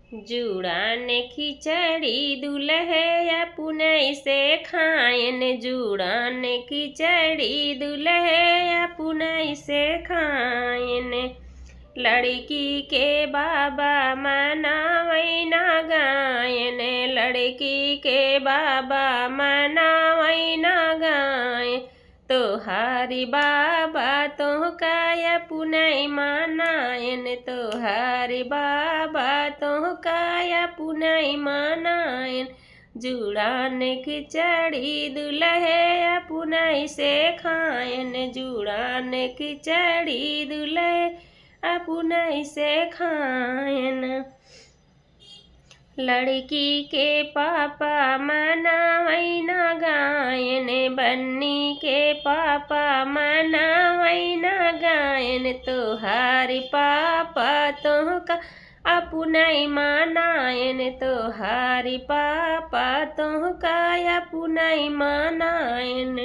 जुड़ान खिचड़ी दुल्हे अपने से खायन, जुड़ान खिचड़ी दुल्हे अपने से खायन। लड़की के बाबा मनावैना गायन, लड़की के बाबा मनावैना गायन। तोहारी बाबा तोहका पुनई मनायन, तोहारी बाबा तोहका पुनई मनायन। जुड़ान खिचड़ी दुल्हे अपने से खायन, जुड़ान खिचड़ी दुल्हे अपने से खायन। लड़की के पापा मनावैना गायन, बन्नी के पापा मनावैना गायन। तोहारी पापा तोहका अपने मनायन, तोहारी पापा तोहका अपने मनायन।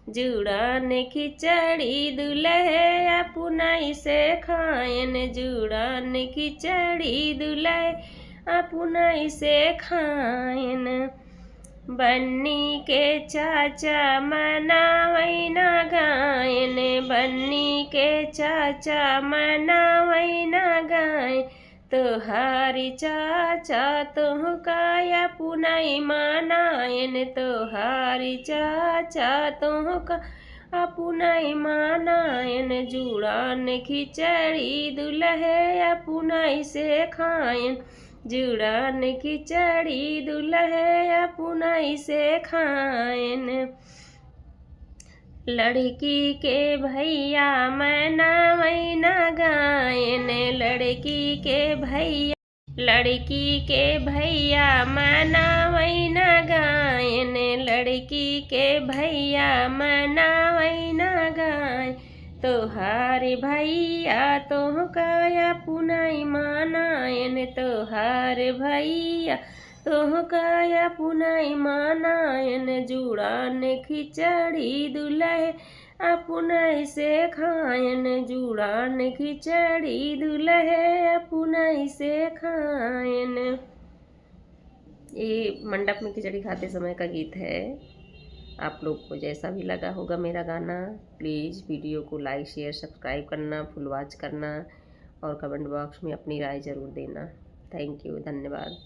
जुड़ान खिचड़ी दुल्हे अपने से खायन, जुड़ान खिचड़ी दुल्हे अपने से खायन। बन्नी के चाचा मनावैना गायन, बन्नी के चाचा मनावैना गायन। तोहारी चाचा तोहका पुनई मनायन, तोहारी चाचा तोहका अपने मनायन। जुड़ान खिचड़ी दुल्हे अपने से खायन, जुड़ान खिचड़ी दुल्हे अपने से खायन। लड़की के भैया मनावैना गायन, लड़की के भैया, लड़की के भैया मनावैना गायन, लड़की के भैया मनावैना गायन। तोहारे भैया तोहका पुनई मनायन, तोहारे भैया तोहका पुनई मनायन। जुड़ान खिचड़ी दुल्हे अपने से खायन, जुड़ान खिचड़ी दुल्हे अपने से खायन। ये मंडप में खिचड़ी खाते समय का गीत है। आप लोग को जैसा भी लगा होगा मेरा गाना, प्लीज़ वीडियो को लाइक शेयर सब्सक्राइब करना, फुल वॉच करना और कमेंट बॉक्स में अपनी राय ज़रूर देना। थैंक यू, धन्यवाद।